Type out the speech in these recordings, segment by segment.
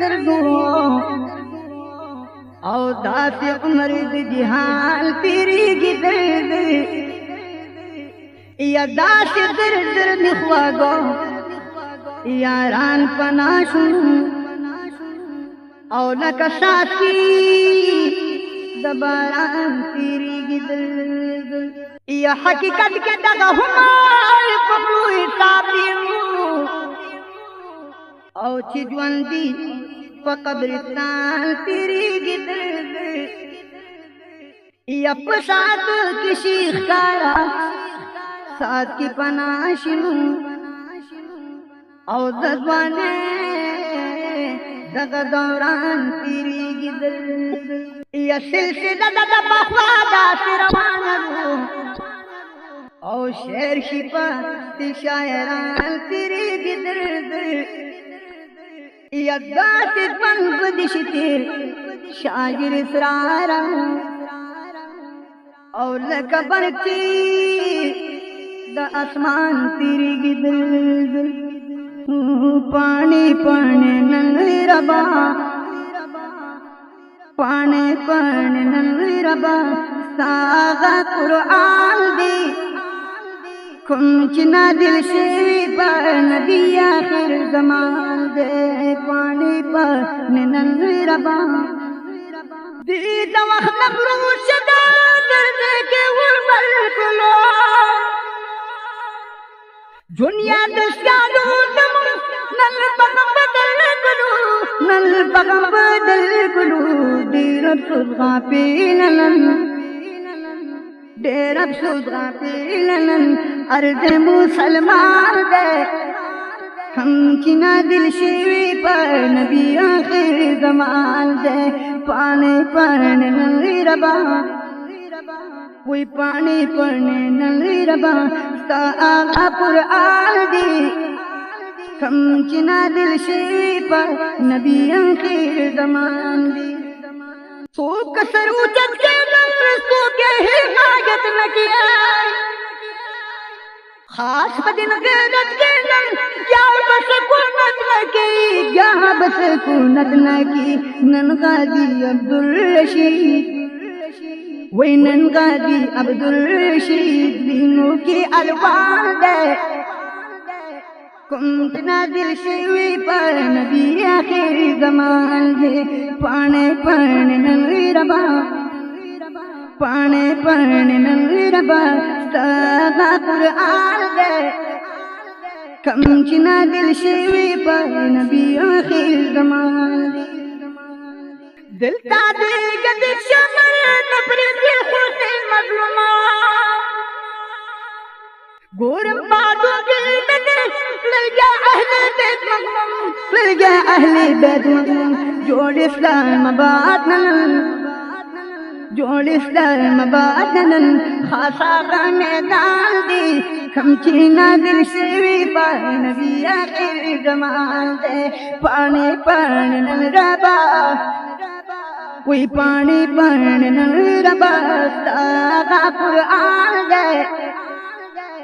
दर्दों और दास उमर जिहाल तेरी की दर्द या दास दर्द निखवा गो यारान पनाशू और नकशाती दबारान तेरी की दर्द या हकीकत के दगा हुमार पकड़ू हिसाबियू और चिजवंदी पकब्रिस्तान तेरी की दर्द या पसाद की शीख कारा साथ की पनाशनू और दजवाने दगा दौरान तेरी की दर्द या सिलसिला दगा बखवादा सिरवाना और शेर शिपा शायरान तेरी की दर्द या दास पंख दिशतिर शागिर इसरारा और लकबर की द आसमान तेरी की दर्द पानी पानी नंगी रबा पानी पानी नंगी रबा सागा कुरान दी कुंचना दिल से पर नबी आखिर ज़मान दे पानी पानी नंगी रबा दीद वक्त नबरूश दा दर्द के गुरबल कुलो दुनिया दस्तारो नल बगम बदल गुलू नल बगम बदल गुलू डेरब सुधा पीलन डेरब सुधा पीलन अर्द मुसलमान दे हम चिना दिल शेवी पर नबी आखिर ज़मान दे पानी पानी नंगी रबा कोई पानी पढ़ने नंगी रबा आगा कुरान दी कम चिना दिल से पर नबी आखिर ज़मान दी सो कसर उचत के सो के हिमायत न किया खास बदिन गैरत के क्या बस कुनत न की क्या बस कुनत न की ननगाजी अब्दुल रशीद वैनन गाजी अब्दुल रशीद दिनों की अलवान दे कुंतना दिल से पर नबी आखिर ज़मान दे पाने पाने नंगी रबा पाने पाने नंगी रबा सागा कुरान दे कुंतना दिल से पर नबी आखिर ज़मान दे दिल का दे गदिश शमर नफरत के हुसैन मजलूमा गोरम बादों के नजर ले गया अहले बैत मगमूम ले गया अहले बैत मगमूम जोड़ इस्लाम बातनन जोड़ इस्लाम बातनन खासा का मैदान दी खमचीना दिल से पर नबी आखिर ज़मान दे पानी पानी नन रबा कोई पानी पानी नंगी रबा सागा कुरान दे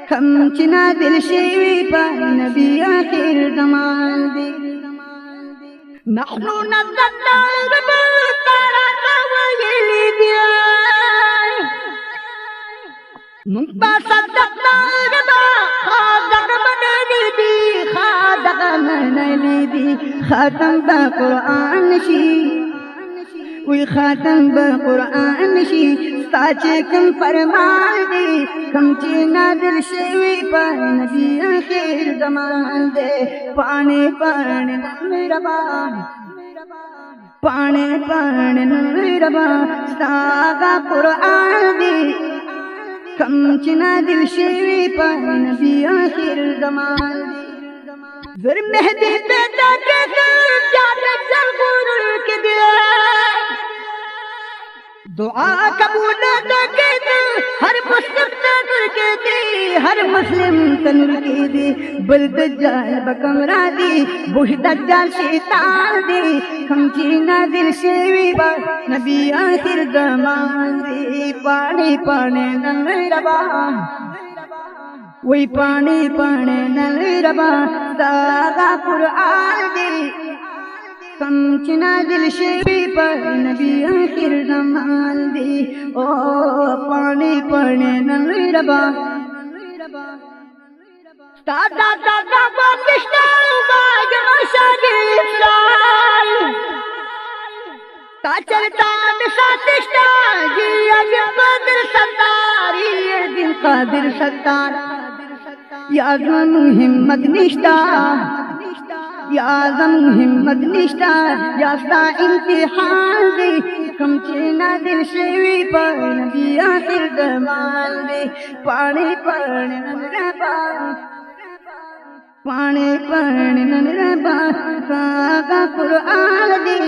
खमचना दिल से पर नबी आखिर ज़मान दे नहनु नज़लना रबा तारा तवयली दिया मुंबा सदकना रबा खादक मनली दी खादक मनली दी खातम बा कुरान शी कोई खातम बकुरान शी साचे कम फरमान दे कम चीना दिल से पर नबी आखिर ज़मान दे पानी पानी नंगी रबा पानी पानी नंगी रबा सागा कुरान दे कम चीना दिल से पर नबी आखिर ज़मान दे ज़र मेहदी पैदा के जाने चल गुरुल के दिया दुआ कबूल के दे हर मुस्लिम तनुर के दे हर मुस्लिम तनुर के दे बल दज्जाल बकमरा दे बुह दज्जाल शैतान दे खमचीना दिल से नबी आखिर ज़मान दे पानी पानी नंगी रबा वही पानी पानी नंगी रबा सागा कुरान दे कमचना दिल शेवी पर नबी आखिर ज़मान दी ओ पानी पढ़ने नल रबा दादा दादा बाकिश्ता बाग शागिर चलता बिसातिश्ता जी कादिर सत्तारी दिल कादिर सत्तार याज़म हिम्मत निष्ठा याज़म हिम्मत निष्ठा यास्ता इम्तिहान दे कमचना दिल शेवी पर नबी आखिर ज़मान दे पानी पढ़ने नबा पानी पढ़ने नबा का कुरान दे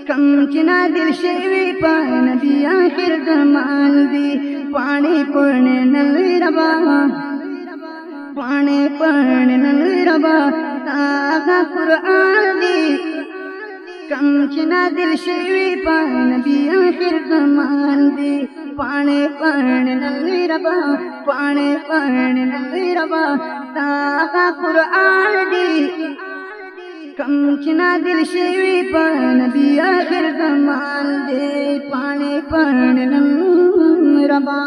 कमचना दिल शेवी पर नबी आखिर ज़मान दे पानी पढ़ने नल रबा पानी पढ़ने नल रबा तागा कुरान दे कमचना दिल शेवी पर नबी आखिर ज़मान दे पानी पढ़ने नल रबा पानी पढ़ने नल रबा तागा कुरान दे कमचना दिल शेवी पर नबी आखिर ज़मान दे पानी पढ़ने नल रबा।